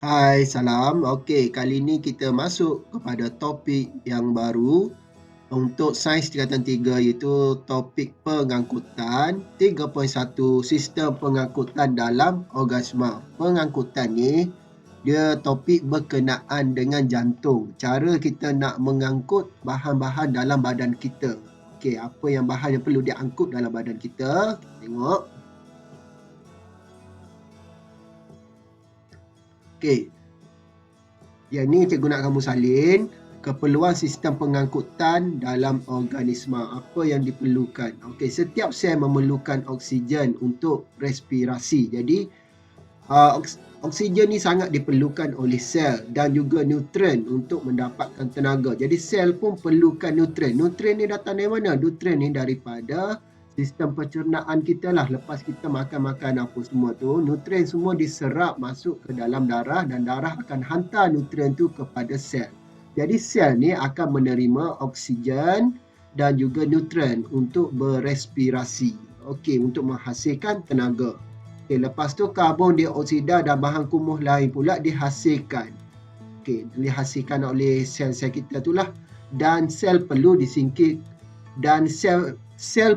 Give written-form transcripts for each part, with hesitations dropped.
Hai, salam. Okey, kali ini kita masuk kepada topik yang baru untuk sains tingkatan 3 iaitu topik pengangkutan 3.1 sistem pengangkutan dalam organisma. Pengangkutan ni dia topik berkenaan dengan jantung. Cara kita nak mengangkut bahan-bahan dalam badan kita. Okey, apa yang bahan yang perlu diangkut dalam badan kita? Tengok. Okey, yang ni cikgu nak kamu salin keperluan sistem pengangkutan dalam organisma. Apa yang diperlukan? Okey, setiap sel memerlukan oksigen untuk respirasi. Jadi, oksigen ni sangat diperlukan oleh sel dan juga nutrien untuk mendapatkan tenaga. Jadi, sel pun perlukan nutrien. Nutrien ni datang dari mana? Nutrien ni daripada sistem pencernaan kita lah. Lepas kita makan apa semua tu, nutrien semua diserap masuk ke dalam darah dan darah akan hantar nutrien tu kepada sel. Jadi sel ni akan menerima oksigen dan juga nutrien untuk berespirasi. Okey, untuk menghasilkan tenaga. Okey, lepas tu karbon dioksida dan bahan kumuh lain pula dihasilkan. Okey, dihasilkan oleh sel-sel kita itulah, dan sel perlu disingkir dan sel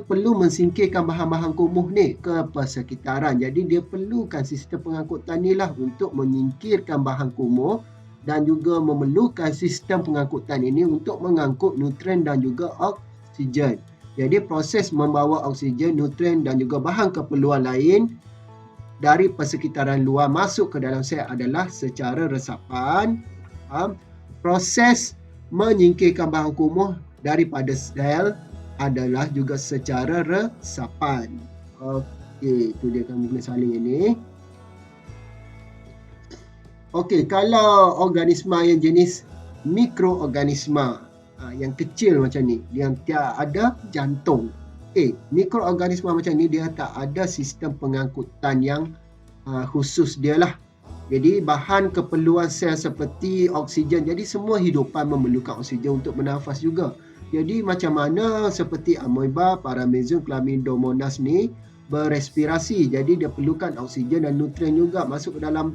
perlu mensingkirkan bahan-bahan kumuh ni ke persekitaran. Jadi dia perlukan sistem pengangkutan ni lah untuk menyingkirkan bahan kumuh dan juga memerlukan sistem pengangkutan ini untuk mengangkut nutrien dan juga oksigen. Jadi proses membawa oksigen, nutrien dan juga bahan keperluan lain dari persekitaran luar masuk ke dalam sel adalah secara resapan. Proses menyingkirkan bahan kumuh daripada sel adalah juga secara resapan. Okey, itu dia kamu kena salin ini. Okey, kalau organisma yang jenis mikroorganisma, yang kecil macam ni, yang tak ada jantung. Mikroorganisma macam ni dia tak ada sistem pengangkutan yang khusus dia lah. Jadi bahan keperluan sel seperti oksigen. Jadi semua hidupan memerlukan oksigen untuk bernafas juga. Jadi macam mana seperti amoeba, paramecium, chlamydomonas ni berespirasi. Jadi dia perlukan oksigen dan nutrien juga masuk ke dalam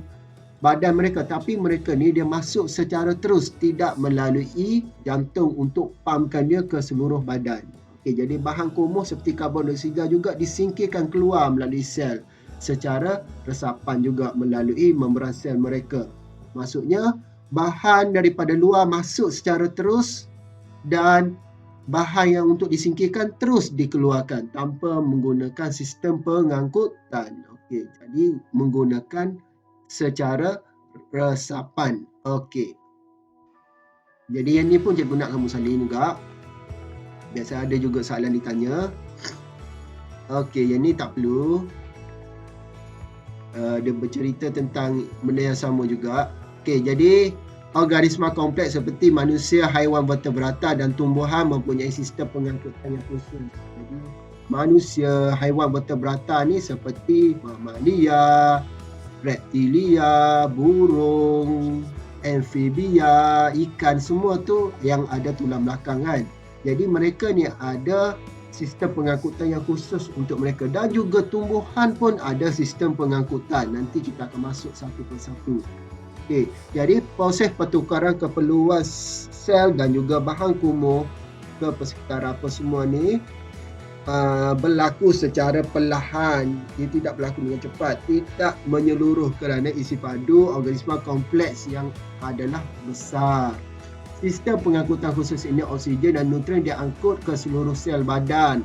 badan mereka. Tapi mereka ni dia masuk secara terus, tidak melalui jantung untuk pumpkan dia ke seluruh badan. Okey, jadi bahan kumuh seperti karbon dioksida juga disingkirkan keluar melalui sel secara resapan juga melalui membran sel mereka. Maksudnya bahan daripada luar masuk secara terus dan bahan yang untuk disingkirkan terus dikeluarkan tanpa menggunakan sistem pengangkutan. Okey, jadi menggunakan secara resapan. Okey. Jadi yang ni pun cikgu nak kamu salin juga. Biasa ada juga soalan ditanya. Okey, yang ni tak perlu. Dia bercerita tentang benda yang sama juga. Okey, jadi organisma kompleks seperti manusia, haiwan vertebrata dan tumbuhan mempunyai sistem pengangkutan yang khusus. Jadi manusia, haiwan vertebrata ni seperti mamalia, reptilia, burung, amfibia, ikan, semua tu yang ada tulang belakang kan. Jadi mereka ni ada sistem pengangkutan yang khusus untuk mereka, dan juga tumbuhan pun ada sistem pengangkutan. Nanti kita akan masuk satu persatu. Okey, jadi proses pertukaran keperluan sel dan juga bahan kumuh ke persekitaran apa semua ni berlaku secara perlahan. Dia tidak berlaku dengan cepat, tidak menyeluruh kerana isi padu organisma kompleks yang adalah besar. Sistem pengangkutan khusus ini oksigen dan nutrien diangkut ke seluruh sel badan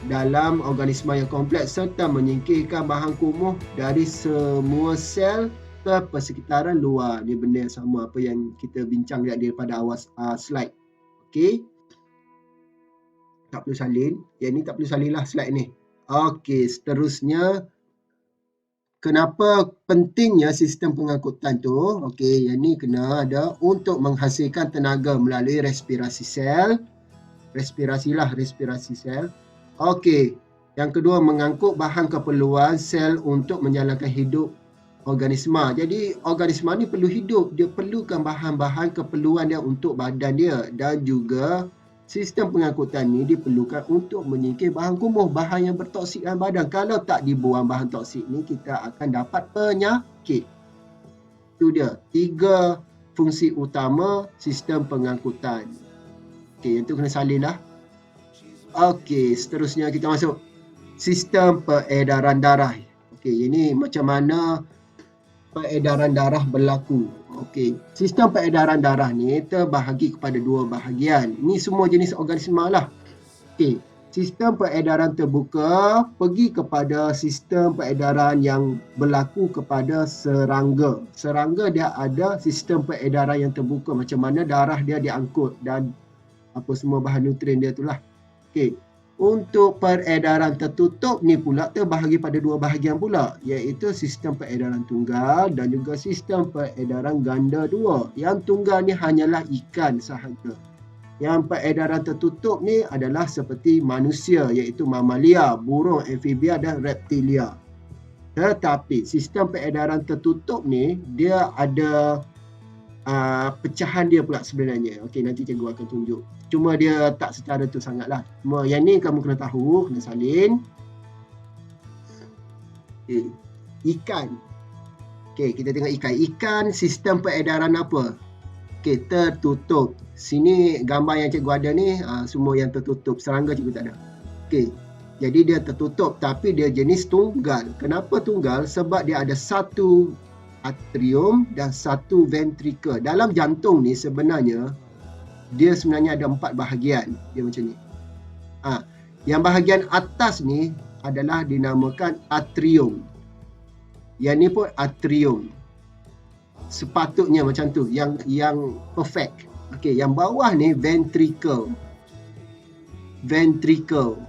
dalam organisma yang kompleks serta menyingkirkan bahan kumuh dari semua sel ke persekitaran luar. Dia benda yang sama apa yang kita bincang daripada awal slide. Okey. Tak perlu salin. Yang ni tak perlu salin lah slide ni. Okey, seterusnya kenapa pentingnya sistem pengangkutan tu? Okey, yang ni kena ada untuk menghasilkan tenaga melalui respirasi sel. Respirasi sel. Okey, yang kedua mengangkut bahan keperluan sel untuk menjalankan hidup organisma. Jadi organisma ni perlu hidup, dia perlukan bahan-bahan keperluan dia untuk badan dia, dan juga sistem pengangkutan ni diperlukan untuk menyingkir bahan kumuh, bahan yang bertoksik dalam badan. Kalau tak dibuang bahan toksik ni, kita akan dapat penyakit. Itu dia 3 fungsi utama sistem pengangkutan. Okey, yang tu kena salin lah. Okey, seterusnya kita masuk sistem peredaran darah. Okey, ini macam mana peredaran darah berlaku. Okey, sistem peredaran darah ni terbahagi kepada 2 bahagian. Ini semua jenis organisma lah. Okey, sistem peredaran terbuka pergi kepada sistem peredaran yang berlaku kepada serangga. Serangga dia ada sistem peredaran yang terbuka, macam mana darah dia diangkut dan apa semua bahan nutrien dia itulah. Okey, untuk peredaran tertutup ni pula terbahagi pada 2 bahagian pula, iaitu sistem peredaran tunggal dan juga sistem peredaran ganda 2. Yang tunggal ni hanyalah ikan sahaja. Yang peredaran tertutup ni adalah seperti manusia, iaitu mamalia, burung, amfibia dan reptilia. Tetapi sistem peredaran tertutup ni dia ada pecahan dia pula sebenarnya. Okey, nanti cikgu akan tunjuk. Cuma dia tak secara tu sangatlah. Cuma yang ni kamu kena tahu, kena salin. Okay. Ikan. Okey, kita tengok ikan. Ikan sistem peredaran apa? Okey, tertutup. Sini gambar yang cikgu ada ni semua yang tertutup. Serangga cikgu tak ada. Okey. Jadi dia tertutup tapi dia jenis tunggal. Kenapa tunggal? Sebab dia ada satu atrium dan satu ventricle. Dalam jantung ni sebenarnya dia sebenarnya ada 4 bahagian. Dia macam ni. Yang bahagian atas ni adalah dinamakan atrium. Yang ni pun atrium. Sepatutnya macam tu, yang perfect. Okey, yang bawah ni ventricle. Ventricle.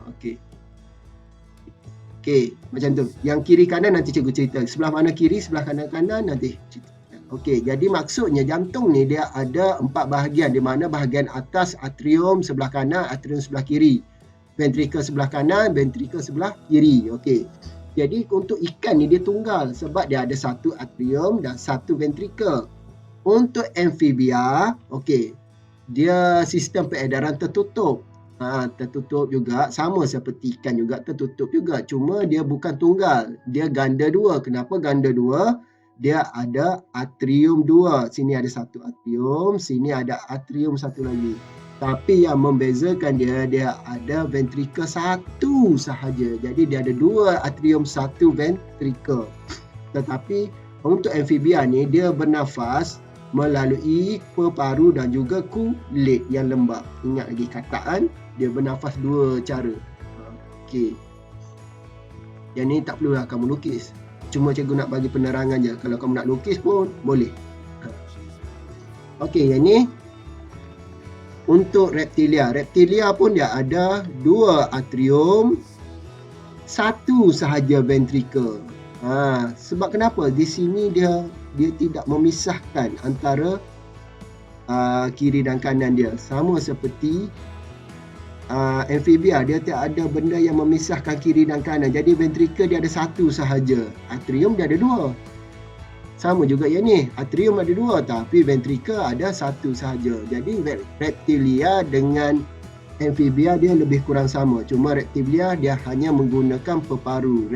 Okey. Okey, macam tu. Yang kiri kanan nanti cikgu cerita. Sebelah mana kiri, sebelah kanan nanti cerita. Okey, jadi maksudnya jantung ni dia ada 4 bahagian, di mana bahagian atas atrium sebelah kanan, atrium sebelah kiri. Ventricle sebelah kanan, ventricle sebelah kiri. Okey. Jadi untuk ikan ni dia tunggal sebab dia ada satu atrium dan satu ventricle. Untuk amfibia, okey, dia sistem peredaran tertutup. Tertutup juga, sama seperti ikan juga tertutup juga, cuma dia bukan tunggal, dia ganda 2. Kenapa ganda 2? Dia ada atrium 2. Sini ada satu atrium, sini ada atrium satu lagi. Tapi yang membezakan dia ada ventricle 1 sahaja. Jadi dia ada 2 atrium, 1 ventricle. Tetapi untuk amfibia ni dia bernafas melalui peparu dan juga kulit yang lembab. Ingat lagi kataan, dia bernafas 2 cara. Okey. Yang ni tak perlulah kamu lukis. Cuma cikgu nak bagi penerangan je. Kalau kamu nak lukis pun boleh. Okey, yang ni untuk reptilia. Reptilia pun dia ada 2 atrium, 1 sahaja ventricle. Sebab kenapa? Di sini dia tidak memisahkan antara kiri dan kanan dia. Sama seperti amfibia, dia tak ada benda yang memisahkan kiri dan kanan. Jadi ventricle dia ada 1 sahaja. Atrium dia ada 2. Sama juga yang ni. Atrium ada 2 tapi ventricle ada 1 sahaja. Jadi reptilia dengan amfibia dia lebih kurang sama. Cuma reptilia dia hanya menggunakan peparu.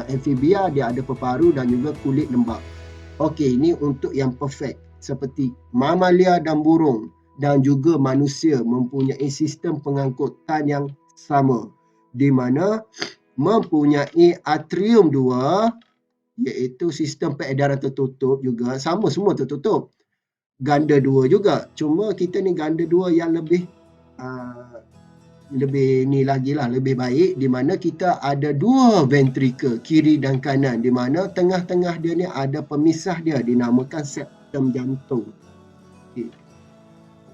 Amfibia dia ada peparu dan juga kulit lembab. Okey, ini untuk yang perfect. Seperti mamalia dan burung dan juga manusia mempunyai sistem pengangkutan yang sama. Di mana mempunyai atrium 2, iaitu sistem peredaran tertutup juga. Sama, semua tertutup. Ganda 2 juga. Cuma kita ni ganda 2 yang lebih ni lagi lah, lebih baik, di mana kita ada 2 ventricle kiri dan kanan, di mana tengah-tengah dia ni ada pemisah dia, dinamakan septum jantung. Okay.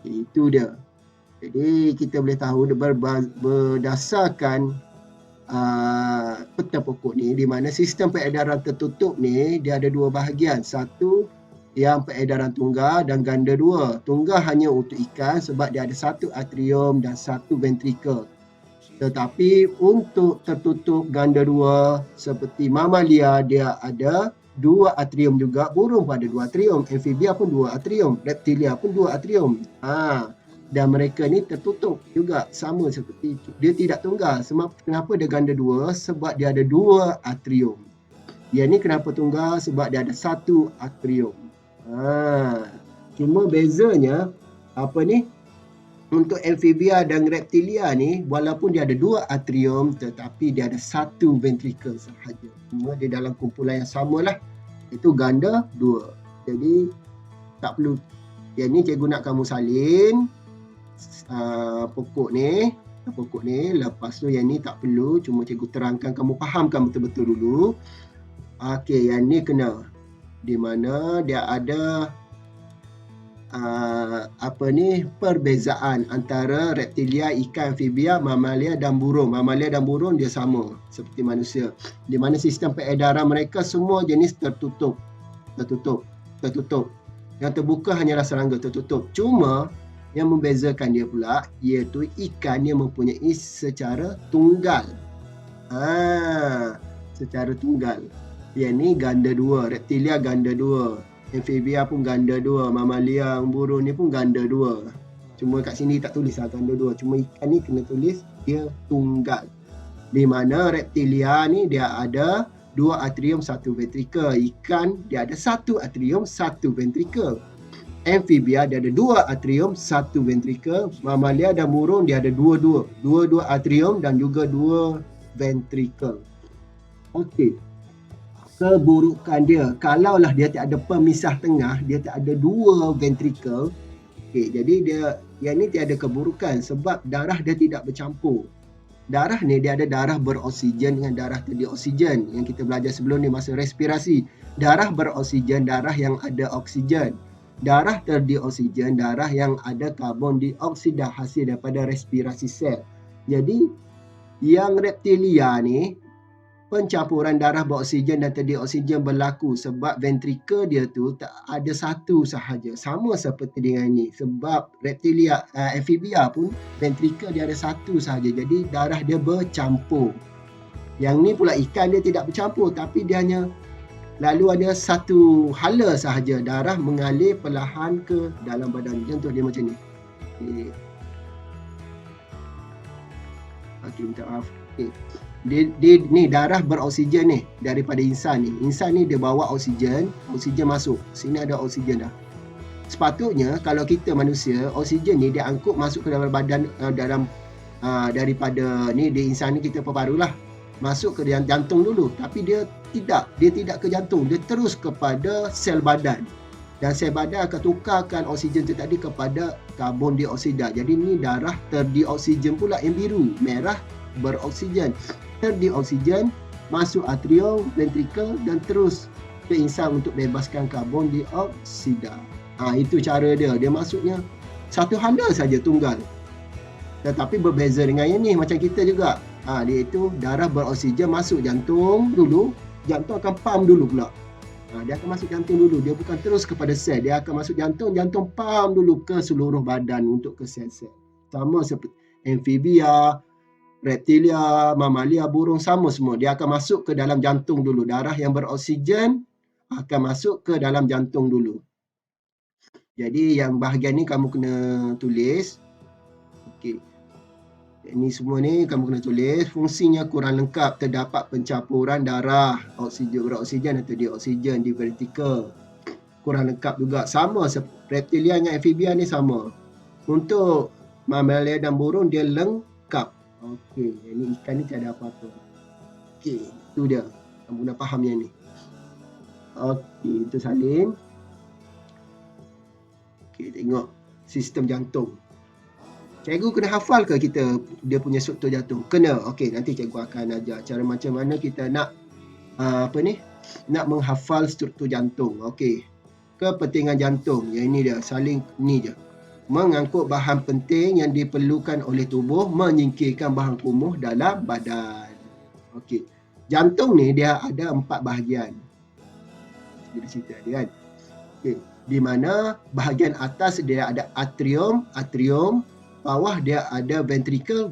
Itu dia. Jadi kita boleh tahu berdasarkan peta pokok ni, di mana sistem peredaran tertutup ni dia ada 2 bahagian. Satu yang peredaran tunggal dan ganda 2. Tunggal hanya untuk ikan sebab dia ada 1 atrium dan 1 ventricle. Tetapi untuk tertutup ganda 2 seperti mamalia, dia ada 2 atrium juga. Burung pun ada 2 atrium, amfibia pun 2 atrium, reptilia pun 2 atrium. Dan mereka ni tertutup juga, sama seperti itu. Dia tidak tunggal. Kenapa dia ganda 2? Sebab dia ada 2 atrium. Yang ni kenapa tunggal? Sebab dia ada satu atrium. Cuma bezanya apa ni? Untuk amphibia dan reptilia ni, walaupun dia ada dua atrium, tetapi dia ada satu ventricle sahaja. Cuma di dalam kumpulan yang samalah, itu ganda dua. Jadi tak perlu. Yang ni cikgu nak kamu salin pokok ni. Lepas tu yang ni tak perlu, cuma cikgu terangkan kamu fahamkan betul-betul dulu. Okey, yang ni kena. Di mana dia ada perbezaan antara reptilia, ikan, amfibia, mamalia dan burung. Mamalia dan burung dia sama seperti manusia. Di mana sistem peredaran mereka semua jenis tertutup. Yang terbuka hanyalah serangga tertutup. Cuma yang membezakan dia pula iaitu ikan dia mempunyai secara tunggal. Secara tunggal. Yang ni ganda dua, reptilia ganda dua. Amphibia pun ganda dua, mamalia, burung ni pun ganda dua. Cuma kat sini tak tulis lah ganda dua. Cuma ikan ni kena tulis dia tunggal. Di mana reptilia ni dia ada dua atrium, satu ventricle. Ikan dia ada satu atrium, satu ventricle. Amphibia dia ada dua atrium, satu ventricle. Mamalia dan burung dia ada dua-dua atrium dan juga dua ventricle. Okey. Keburukan dia, kalaulah dia tak ada pemisah tengah, dia tak ada dua ventricle, jadi dia yang ni tiada keburukan sebab darah dia tidak bercampur. Darah ni dia ada darah beroksigen dengan darah terdioksigen yang kita belajar sebelum ni masa respirasi. Darah beroksigen, darah yang ada oksigen. Darah terdioksigen, darah yang ada karbon dioksida hasil daripada respirasi sel. Jadi yang reptilia ni pencampuran darah beroksigen dan terdioksigen berlaku sebab ventricle dia tu tak ada satu sahaja. Sama seperti dengan ni. Sebab reptilia, amphibia pun ventricle dia ada satu sahaja. Jadi darah dia bercampur. Yang ni pula ikan dia tidak bercampur tapi dia hanya lalu ada satu hala sahaja. Darah mengalir perlahan ke dalam badan. Contoh dia macam ni. Okey, minta maaf. Ni darah beroksigen ni daripada insan ni. Insan ni dia bawa oksigen masuk. Sini ada oksigen dah. Sepatutnya kalau kita manusia, oksigen ni dia angkut masuk ke dalam badan daripada ni di insan ni kita paru-paru lah. Masuk ke dalam jantung dulu. Tapi dia tidak ke jantung, dia terus kepada sel badan. Dan sel badan akan tukarkan oksigen tu tadi kepada karbon dioksida. Jadi ni darah terdioksigen pula yang biru, merah beroksigen. Terdioksigen masuk atrium, ventricle dan terus ke insan untuk bebaskan karbon dioksida. Itu cara dia. Dia maksudnya satu hala saja tunggal. Tetapi berbeza dengan yang ni macam kita juga. Dia itu darah beroksigen masuk jantung dulu, jantung akan pump dulu pula. Dia akan masuk jantung dulu. Dia bukan terus kepada sel. Dia akan masuk jantung, jantung pump dulu ke seluruh badan untuk ke sel-sel. Sama seperti amphibia, reptilia, mamalia, burung sama semua. Dia akan masuk ke dalam jantung dulu. Darah yang beroksigen akan masuk ke dalam jantung dulu. Jadi yang bahagian ni kamu kena tulis. Okey. Ini semua ni kamu kena tulis. Fungsinya kurang lengkap. Terdapat pencampuran darah beroksigen atau dioksigen di vertical. Kurang lengkap juga. Sama reptilia dengan amphibia ni sama. Untuk mamalia dan burung dia lengkap. Okey, ini ikan ni tiada apa-apa. Okey, itu dia. Kamu dah faham yang ni. Okey, itu salin. Okey, tengok sistem jantung. Cikgu kena hafal ke kita dia punya struktur jantung? Kena. Okey, nanti cikgu akan ajar cara macam mana kita nak nak menghafal struktur jantung. Okey. Kepentingan jantung. Yang ini dia, salin ni je. Mengangkut bahan penting yang diperlukan oleh tubuh, menyingkirkan bahan kumuh dalam badan. Okey. Jantung ni dia ada 4 bahagian. Dia cerita dia kan. Okey. Di mana bahagian atas dia ada atrium, bawah dia ada ventricle.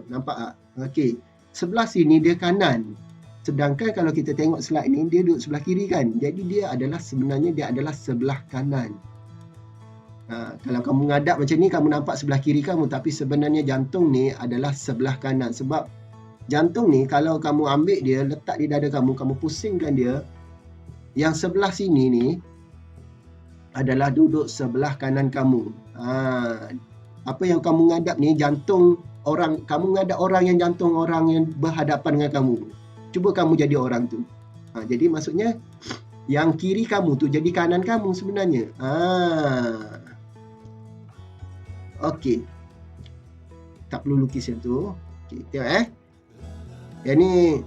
Nampak tak? Okey. Sebelah sini dia kanan. Sedangkan kalau kita tengok slide ni dia duduk sebelah kiri kan. Jadi dia adalah sebelah kanan. Kalau kamu ngadap macam ni, kamu nampak sebelah kiri kamu. Tapi sebenarnya jantung ni adalah sebelah kanan. Sebab Jantung ni kalau kamu ambil dia, letak di dada kamu, kamu pusingkan dia, yang sebelah sini ni adalah duduk sebelah kanan kamu. Apa yang kamu ngadap ni jantung orang, kamu ngadap orang yang jantung orang yang berhadapan dengan kamu. Cuba kamu jadi orang tu. Jadi maksudnya yang kiri kamu tu jadi kanan kamu sebenarnya. Okey. Tak perlu lukis yang tu. Okey, tengok yang ni.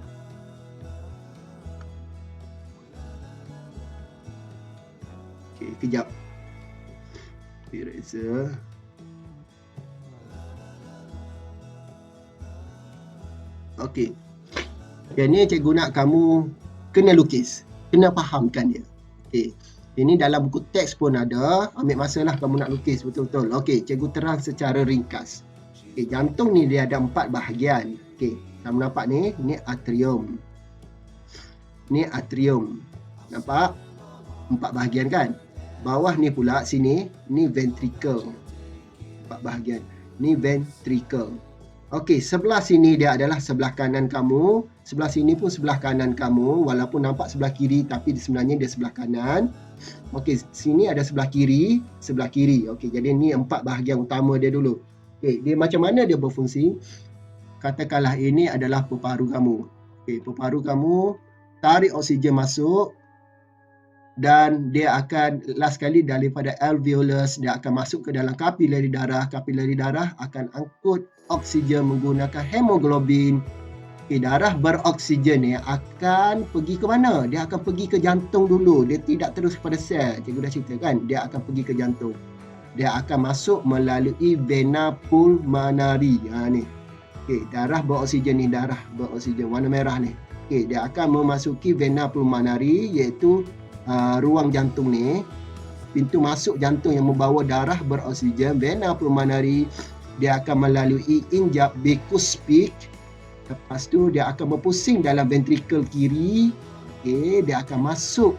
Okey, kejap. Eraser. Okey. Yang ni cikgu nak kamu kena lukis. Kena fahamkan dia. Okey. Ini dalam buku teks pun ada. Ambil masalah kamu nak lukis betul-betul. Okey, cikgu terang secara ringkas. Okey, jantung ni dia ada 4 bahagian. Okey, kamu nampak ni, ni atrium. Ni atrium. Nampak? 4 bahagian kan? Bawah ni pula sini, ni ventricle. 4 bahagian. Ni ventricle. Okey, sebelah sini dia adalah sebelah kanan kamu. Sebelah sini pun sebelah kanan kamu. Walaupun nampak sebelah kiri, tapi sebenarnya dia sebelah kanan. Okey, sini ada sebelah kiri, sebelah kiri. Okey, jadi ni 4 bahagian utama dia dulu. Okey, dia macam mana dia berfungsi? Katakanlah ini adalah peparu kamu. Okey, peparu kamu tarik oksigen masuk dan dia akan last kali daripada alveolus, dia akan masuk ke dalam kapilari darah. Kapilari darah akan angkut oksigen menggunakan hemoglobin. Okay, darah beroksigen ni akan pergi ke mana? Dia akan pergi ke jantung dulu. Dia tidak terus kepada sel. Cikgu dah cerita kan? Dia akan pergi ke jantung. Dia akan masuk melalui vena pulmonari. Ni. Okay, darah beroksigen ni, darah beroksigen warna merah ni. Okay, dia akan memasuki vena pulmonari, iaitu ruang jantung ni. Pintu masuk jantung yang membawa darah beroksigen, vena pulmonari. Dia akan melalui injap bicuspid. Lepas tu dia akan berpusing dalam ventricle kiri. Okay, dia akan masuk.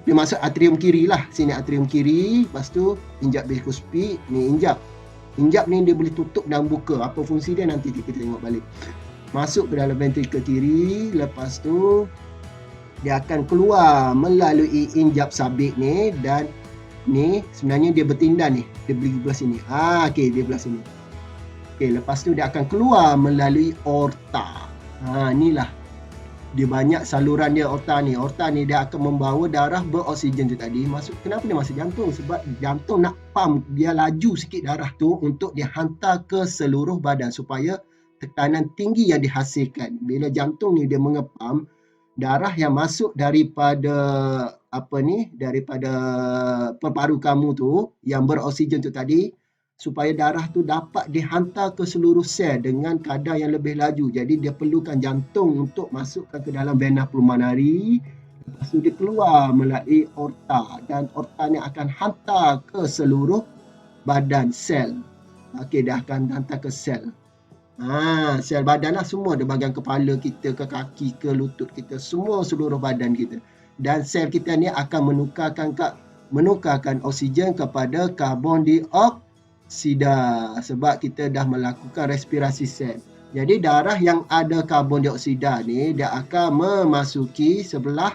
Dia masuk atrium kiri lah. Sini atrium kiri. Lepas tu injap bicuspid. Ni injap. Injap ni dia boleh tutup dan buka. Apa fungsi dia nanti kita tengok balik. Masuk ke dalam ventricle kiri. Lepas tu dia akan keluar melalui injap sabit ni. Dan ni sebenarnya dia bertindan ni. Dia beli belah sini. Okay, dia belah sini. Okay, lepas tu dia akan keluar melalui aorta. Inilah. Dia banyak saluran dia aorta ni. Aorta ni dia akan membawa darah beroksigen tu tadi. Kenapa dia masuk jantung? Sebab jantung nak pump dia laju sikit darah tu untuk dia hantar ke seluruh badan supaya tekanan tinggi yang dihasilkan. Bila jantung ni dia mengepam, darah yang masuk daripada daripada peparu kamu tu yang beroksigen tu tadi, supaya darah tu dapat dihantar ke seluruh sel dengan kadar yang lebih laju. Jadi dia perlukan jantung untuk masukkan ke dalam vena pulmonari. Lepas tu dia keluar melalui aorta dan aorta ni akan hantar ke seluruh badan sel. Okey, dia akan hantar ke sel. Sel badan lah semua. Ada bahagian kepala kita, ke kaki, ke lutut kita, semua seluruh badan kita. Dan sel kita ni akan menukarkan oksigen kepada karbon dioksida sebab kita dah melakukan respirasi sel. Jadi darah yang ada karbon dioksida ni dia akan memasuki sebelah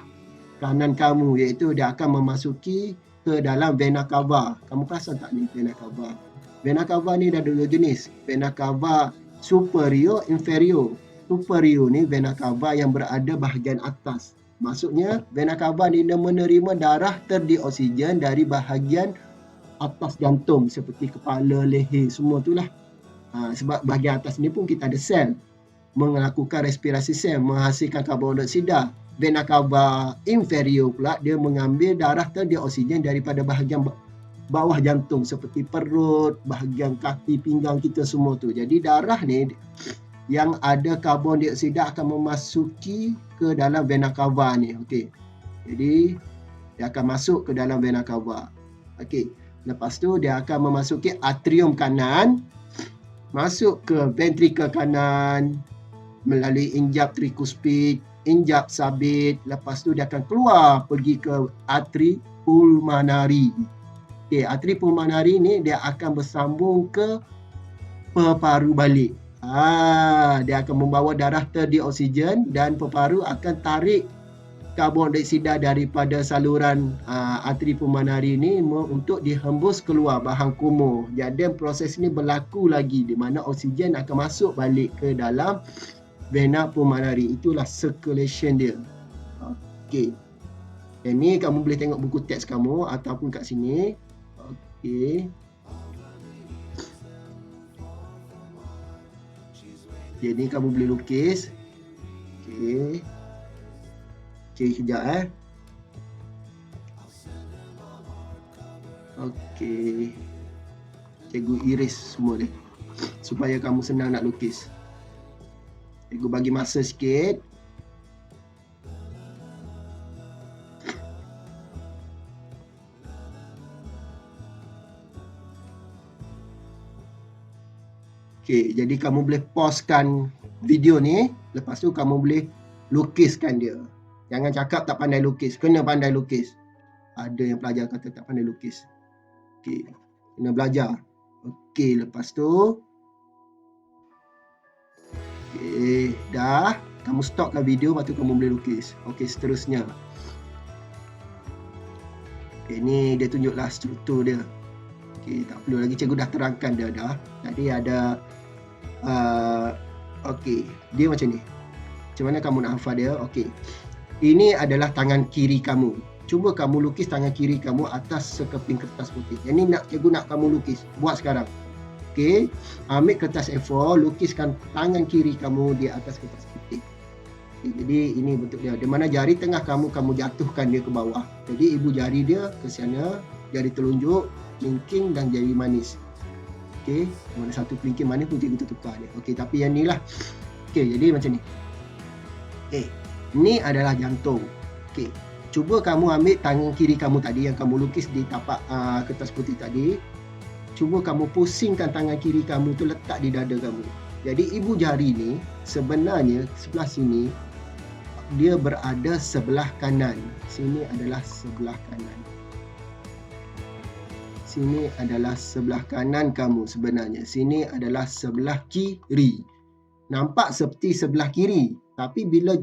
kanan kamu, iaitu dia akan memasuki ke dalam vena cava. Kamu perasan tak ni vena cava? Vena cava ni ada 2 jenis. Vena cava superior, inferior. Superior ni vena cava yang berada bahagian atas. Maksudnya vena cava ni dia menerima darah terdioksigen dari bahagian atas jantung seperti kepala, leher, semua itulah. Sebab bahagian atas ni pun kita ada sel melakukan respirasi sel, menghasilkan karbon dioksida. Vena cava inferior pula dia mengambil darah terdioksigen daripada bahagian bawah jantung seperti perut, bahagian kaki, pinggang kita semua tu. Jadi darah ni yang ada karbon dioksida akan memasuki ke dalam vena cava ni. Okey. Jadi dia akan masuk ke dalam vena cava. Okey. Lepas tu dia akan memasuki atrium kanan, masuk ke ventricle kanan melalui injap tricuspid, injap sabit. Lepas tu dia akan keluar pergi ke arteri pulmonari. Okey, arteri pulmonari ni dia akan bersambung ke peparu balik. Dia akan membawa darah terdioksigen dan paru-paru akan tarik karbon dioksida daripada saluran arteri pulmonari ini untuk dihembus keluar bahan kumuh. Jadi proses ini berlaku lagi di mana oksigen akan masuk balik ke dalam vena pulmonari. Itulah circulation dia. Okey. Yang ni kamu boleh tengok buku teks kamu ataupun kat sini. Okey. Jadi kamu boleh lukis. Okey. Okey, kejap Okey. Cikgu iris semua ni supaya kamu senang nak lukis. Cikgu bagi masa sikit. Okey, jadi kamu boleh pausekan video ni, lepas tu kamu boleh lukiskan dia. Jangan cakap tak pandai lukis, kena pandai lukis. Ada yang pelajar kata tak pandai lukis. Okey, kena belajar. Okey, lepas tu okey, dah. Kamu stopkan video, lepas tu kamu boleh lukis. Okey, seterusnya. Okey, ni dia tunjuklah struktur dia. Okey, tak perlu lagi, cikgu dah terangkan dia dah. Jadi ada okey, dia macam ni. Macam mana kamu nak hafal dia? Okey. Ini adalah tangan kiri kamu. Cuba kamu lukis tangan kiri kamu atas sekeping kertas putih. Yang ni cikgu nak kamu lukis. Buat sekarang. Okey. Ambil kertas A4, lukiskan tangan kiri kamu di atas kertas putih. Okay, jadi ini bentuk dia. Di mana jari tengah kamu jatuhkan dia ke bawah. Jadi ibu jari dia ke sana, jari telunjuk, kelingking dan jari manis. Okey, mana satu kelingking manis pun cikgu tukar dia. Okey, tapi yang ni lah. Okey, jadi macam ni. Okey, ni adalah jantung. Okey, cuba kamu ambil tangan kiri kamu tadi yang kamu lukis di tapak kertas putih tadi. Cuba kamu pusingkan tangan kiri kamu tu letak di dada kamu. Jadi ibu jari ni sebenarnya sebelah sini dia berada sebelah kanan. Sini adalah sebelah kanan. Sini adalah sebelah kanan kamu sebenarnya. Sini adalah sebelah kiri. Nampak seperti sebelah kiri. Tapi bila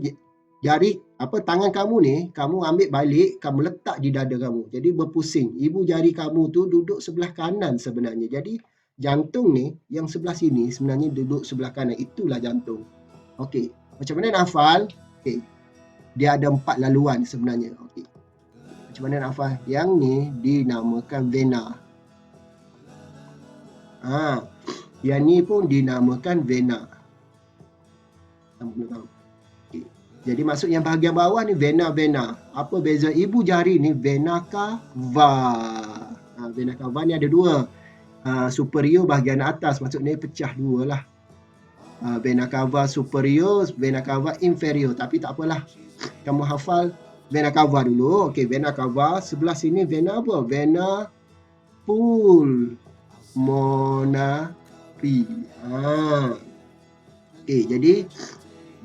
jari tangan kamu ni, kamu ambil balik, kamu letak di dada kamu. Jadi berpusing. Ibu jari kamu tu duduk sebelah kanan sebenarnya. Jadi jantung ni yang sebelah sini sebenarnya duduk sebelah kanan. Itulah jantung. Okey. Macam mana nak hafal? Okey. Dia ada 4 laluan sebenarnya. Okey. Macam mana nak hafal? Yang ni dinamakan vena. Yang ni pun dinamakan vena. Okay. Jadi masuk yang bahagian bawah ni vena. Apa beza ibu jari ni? Vena cava. Vena cava ni ada 2. Superior bahagian atas, maksudnya pecah 2 lah. Vena cava superior, vena cava inferior. Tapi tak apalah. Kamu hafal vena cava dulu. Okey, vena cava. Sebelah sini vena apa? Vena pulmonari. Okey, jadi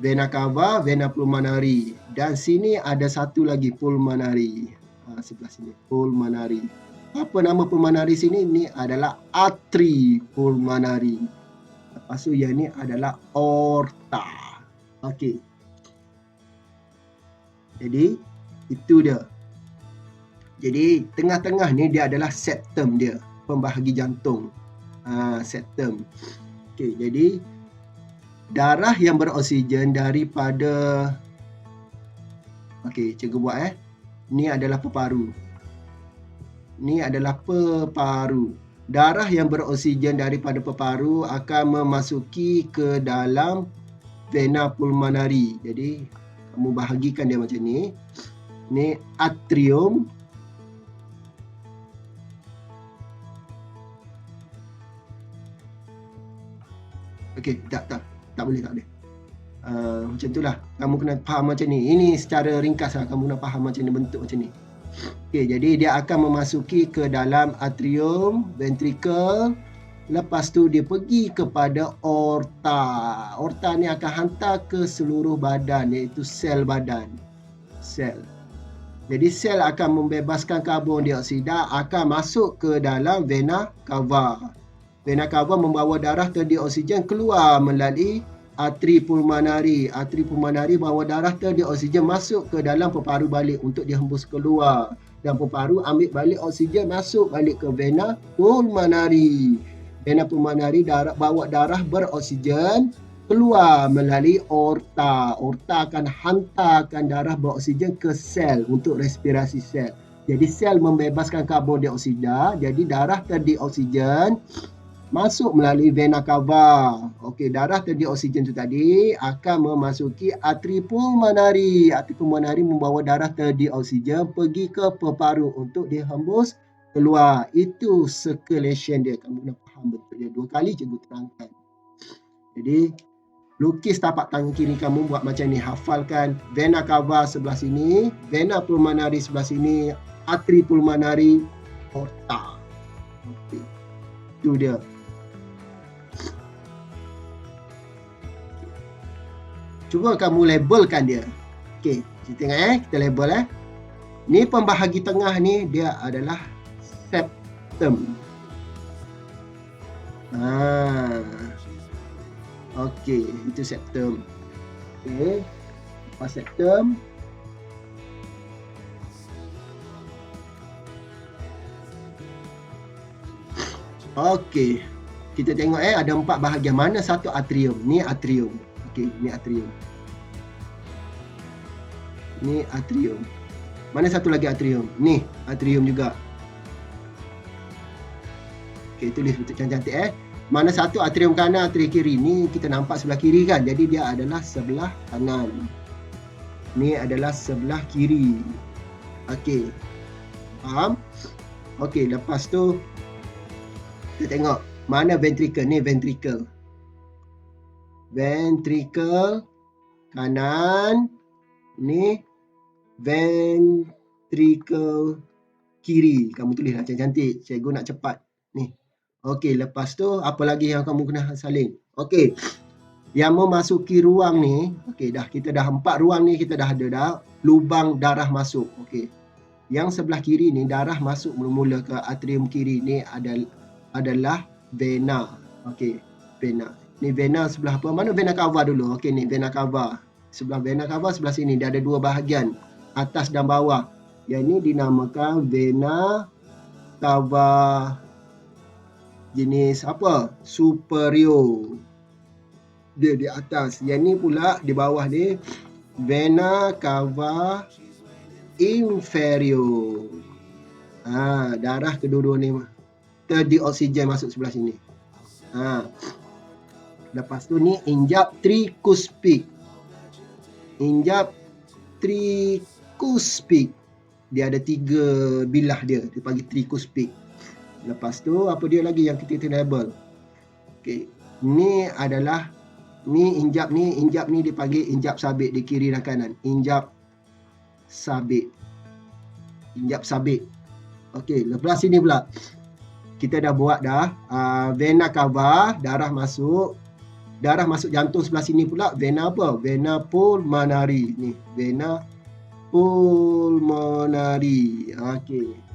vena cava, vena pulmonari. Dan sini ada satu lagi pulmonari. Sebelah sini pulmonari. Apa nama pulmonari sini? Ini adalah arteri pulmonari. Lepas tu yang ni adalah aorta. Okey. Jadi itu dia. Jadi tengah-tengah ni dia adalah septum dia, pembahagi jantung. Septum. Okey, jadi darah yang beroksigen daripada cikgu buat ni adalah peparu. Ni adalah peparu. Darah yang beroksigen daripada peparu akan memasuki ke dalam vena pulmonari. Jadi kamu bahagikan dia macam ni. Ni atrium. Okey, tak boleh. Macam itulah. Kamu kena faham macam ni. Ini secara ringkas lah. Kamu nak faham macam ni, bentuk macam ni. Okey, jadi dia akan memasuki ke dalam atrium, ventricle. Lepas tu dia pergi kepada aorta. Aorta ni akan hantar ke seluruh badan, iaitu sel badan. Sel. Jadi sel akan membebaskan karbon dioksida, akan masuk ke dalam vena cava. Vena cava membawa darah terdi oksigen keluar melalui arteri pulmonari. Arteri pulmonari bawa darah terdi oksigen masuk ke dalam peparu balik untuk dihembus keluar. Dan peparu ambil balik oksigen masuk balik ke vena pulmonari. Vena pulmonari bawa darah beroksigen keluar melalui aorta. Aorta akan hantarkan darah beroksigen ke sel untuk respirasi sel. Jadi sel membebaskan karbon dioksida, jadi darah terdi oksigen masuk melalui vena cava. Okey, darah terdi oksigen itu tadi akan memasuki arteri pulmonari. Arteri pulmonari membawa darah terdi oksigen pergi ke peparu untuk dihembus keluar. Itu circulation dia. Kamu kena faham betul dia. 2 kali cikgu terangkan. Jadi lukis tapak tangan kiri kamu buat macam ni. Hafalkan vena cava sebelah sini, vena pulmonari sebelah sini, arteri pulmonari, aorta. Okey. Itu dia. Cuba kamu labelkan dia. Okey, kita tengok kita label Ni pembahagi tengah ni dia adalah septum. Okey, itu septum. Okey. Lepas septum okey. Kita tengok ada 4 bahagian. Mana satu atrium? Ni atrium. Okey, ni atrium. Ni atrium. Mana satu lagi atrium? Ni atrium juga. Okey, tulis betul cantik Mana satu atrium kanan, atrium kiri. Ni kita nampak sebelah kiri kan. Jadi dia adalah sebelah kanan. Ni adalah sebelah kiri. Okey. Faham? Okey, lepas tu kita tengok mana ventricle. Ni ventricle. Ventricle kanan, ni ventricle kiri. Kamu tulislah cantik-cantik. Cikgu nak cepat. Ni. Okey, lepas tu apa lagi yang kamu kena salin? Okey. Yang memasuki ruang ni, okey dah kita dah 4 ruang ni kita dah ada dah lubang darah masuk. Okey. Yang sebelah kiri ni darah masuk mula-mula ke atrium kiri ni adalah vena. Okey, vena. Ni vena sebelah apa? Mana vena cava dulu? Okey ni vena cava. Sebelah vena cava sebelah sini dia ada 2 bahagian, atas dan bawah. Yang ini dinamakan vena cava jenis apa? Superior. Dia di atas. Yang ni pula di bawah ni vena cava inferior. Darah kedua-dua ni terdi oksigen masuk sebelah sini. Lepas tu ni injap tricuspid. Injap tricuspid. Dia ada 3 bilah dia. Dia panggil tricuspid. Lepas tu apa dia lagi yang kita label? Okey. Ni adalah injap ni dipanggil injap sabit di kiri dan kanan. Injap sabit. Injap sabit. Okey, lepas sini pula. Kita dah buat vena cava, darah masuk jantung sebelah sini pula vena apa? Vena pulmonari. Ni, vena pulmonari. Okey.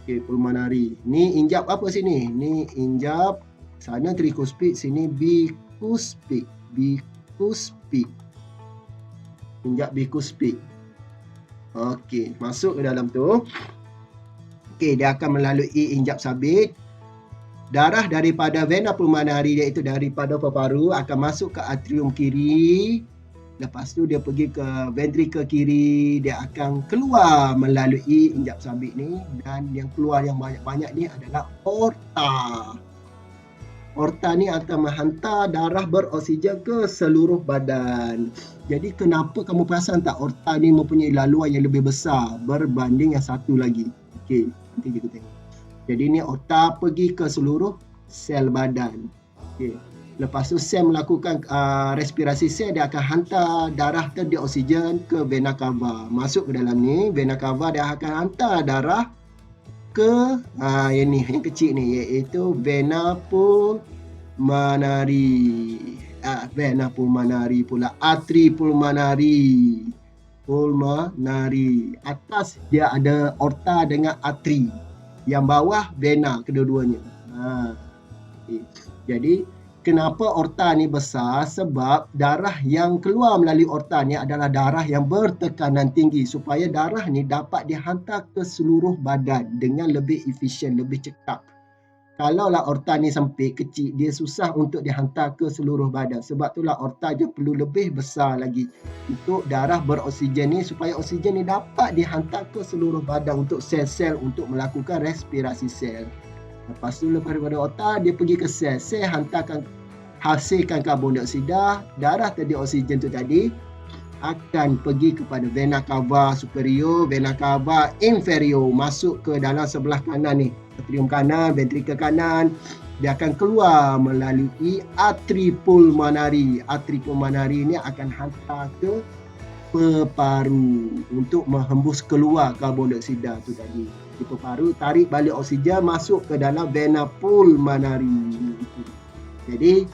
Okey, pulmonari. Ni injap apa sini? Ni injap sana tricuspid, sini bicuspid. Bicuspid. Injap bicuspid. Okey, masuk ke dalam tu. Okey, dia akan melalui injap sabit. Darah daripada vena pulmonari iaitu daripada paru akan masuk ke atrium kiri. Lepas tu dia pergi ke ventricle kiri, dia akan keluar melalui injap sabit ni, dan yang keluar yang banyak-banyak ni adalah aorta. Aorta ni akan menghantar darah beroksigen ke seluruh badan. Jadi kenapa kamu perasan tak aorta ni mempunyai laluan yang lebih besar berbanding yang satu lagi? Okey, nanti kita tengok. Jadi ni aorta pergi ke seluruh sel badan. Okey. Lepas tu sel melakukan respirasi sel, dia akan hantar darah terdi oksigen ke vena cava. Masuk ke dalam ni, vena cava dia akan hantar darah ke yang ni, yang kecil ni, iaitu vena pulmonari. Vena pulmonari pula, arteri pulmonari. Pulmonari. Atas dia ada aorta dengan arteri. Yang bawah vena kedua-duanya. Okay. Jadi kenapa aorta ni besar? Sebab darah yang keluar melalui aorta ni adalah darah yang bertekanan tinggi supaya darah ni dapat dihantar ke seluruh badan dengan lebih efisien, lebih cepat. Kalaulah aorta ni sempit, kecil, dia susah untuk dihantar ke seluruh badan. Sebab itulah aorta dia perlu lebih besar lagi untuk darah beroksigen ni supaya oksigen ni dapat dihantar ke seluruh badan untuk sel-sel untuk melakukan respirasi sel. Lepas tu lepas daripada aorta dia pergi ke sel. Sel hasilkan karbon dioksida, darah tadi oksigen tu tadi akan pergi kepada vena cava superior, vena cava inferior, masuk ke dalam sebelah kanan ni, atrium kanan, ventrikel kanan. Dia akan keluar melalui arteri pulmonari. Arteri pulmonari ni akan hantar ke peparu untuk menghembus keluar karbon dioksida tu tadi. Di peparu tarik balik oksigen masuk ke dalam vena pulmonari. Jadi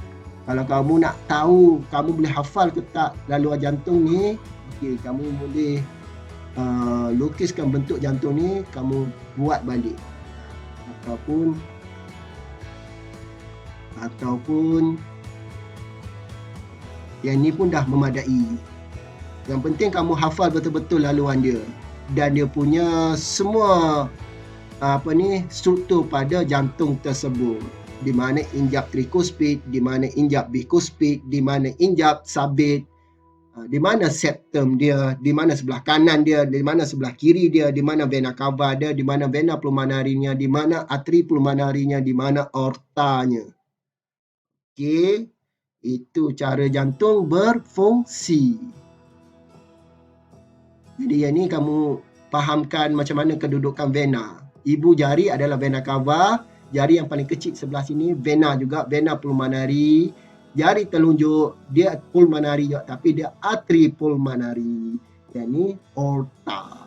kalau kamu nak tahu, kamu boleh hafal ke tak laluan jantung ni, okay, kamu boleh lukiskan bentuk jantung ni, kamu buat balik. Ataupun yang ni pun dah memadai. Yang penting kamu hafal betul-betul laluan dia. Dan dia punya semua struktur pada jantung tersebut. Di mana injap trikuspid, di mana injap bikuspid, di mana injap sabit, di mana septum dia, di mana sebelah kanan dia, di mana sebelah kiri dia, di mana vena cava dia, di mana vena pulmonarinya, di mana arteri pulmonarinya, di mana aortanya. Okey, itu cara jantung berfungsi. Jadi yang ni kamu fahamkan macam mana kedudukan vena. Ibu jari adalah vena cava, jari yang paling kecil sebelah sini vena juga, vena pulmonari. Jari telunjuk dia pulmonari juga, tapi dia arteri pulmonari. Yang ni aorta.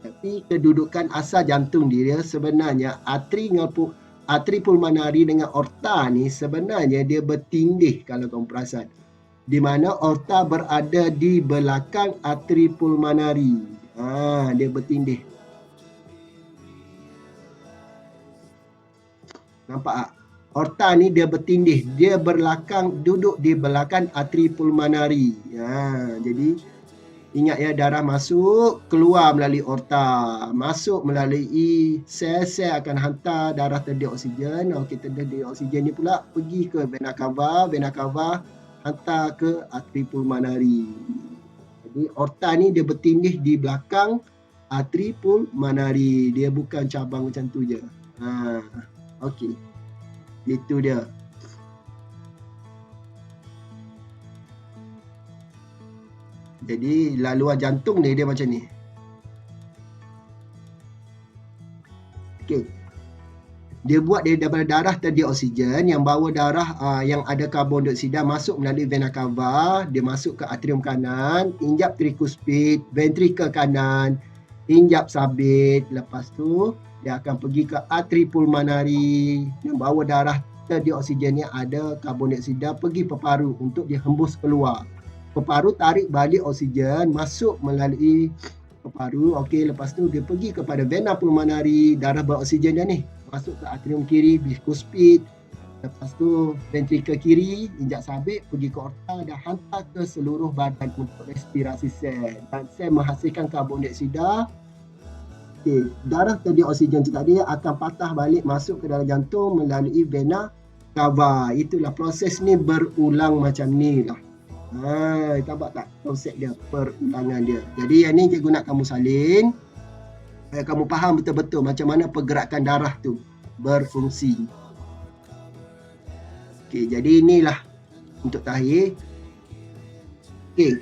Tapi kedudukan asal jantung dia sebenarnya arteri pulmonari dengan aorta ni sebenarnya dia bertindih kalau kamu perasan. Di mana aorta berada di belakang arteri pulmonari. Dia bertindih. Nampak tak? Aorta ni dia bertindih, dia duduk di belakang arteri pulmonari. Jadi ingat ya, darah masuk, keluar melalui aorta, masuk melalui sel-sel akan hantar darah terdedik oksigen. Kita terdedik oksigen ni pula pergi ke vena cava hantar ke arteri pulmonari. Jadi aorta ni dia bertindih di belakang arteri pulmonari, dia bukan cabang macam tu je. Okey. Itu dia. Jadi laluan jantung ni dia macam ni. Okey. Dia buat daripada darah terdedik oksigen yang bawa darah yang ada karbon dioksida masuk melalui vena cava, dia masuk ke atrium kanan, injap trikuspid, ventrikel kanan, injap sabit, lepas tu dia akan pergi ke arteri pulmonari yang bawa darah terdedik oksigen yang ada karbon dioksida pergi peparu untuk dihembus keluar. Peparu tarik balik oksigen masuk melalui peparu. Okey, lepas tu dia pergi kepada vena pulmonari, darah beroksigen dia ni masuk ke atrium kiri, bikuspid. Lepas tu ventrikel kiri, injak sabit, pergi ke aorta dan hantar ke seluruh badan untuk respirasi sel. Dan sel menghasilkan karbon dioksida. Okay. Darah terdedik oksigen tadi akan patah balik masuk ke dalam jantung melalui vena cava. Itulah proses ni berulang macam ni lah. Nampak tak konsep dia, perulangan dia. Jadi yang ni cikgu nak kamu salin supaya kamu faham betul-betul macam mana pergerakan darah tu berfungsi. Okey, jadi inilah untuk tahlil. Okey,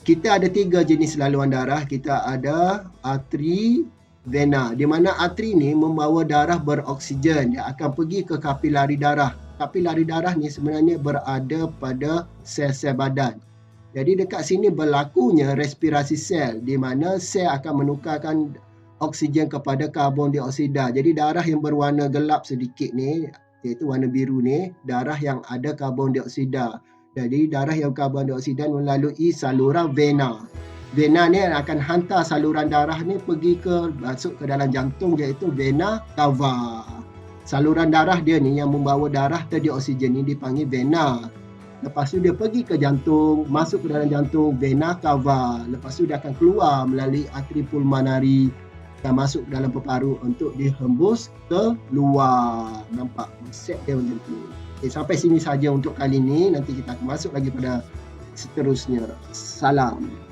kita ada 3 jenis laluan darah. Kita ada arteri, vena, di mana arteri ni membawa darah beroksigen. Dia akan pergi ke kapilari darah. Kapilari darah ni sebenarnya berada pada sel-sel badan. Jadi dekat sini berlakunya respirasi sel, di mana sel akan menukarkan oksigen kepada karbon dioksida. Jadi darah yang berwarna gelap sedikit ni, iaitu warna biru ni, darah yang ada karbon dioksida. Jadi darah yang karbon dioksida melalui saluran vena. Vena ni akan hantar saluran darah ni pergi masuk ke dalam jantung, iaitu vena cava. saluran darah dia ni yang membawa darah tadi oksigen ni dipanggil vena. Lepas tu dia pergi ke jantung, masuk ke dalam jantung, vena cava. Lepas tu dia akan keluar melalui arteri pulmonari dan masuk dalam paru untuk dihembus ke luar. Nampak konsep dia macam tu. Okay, sampai sini saja untuk kali ini. Nanti kita akan masuk lagi pada seterusnya. Salam.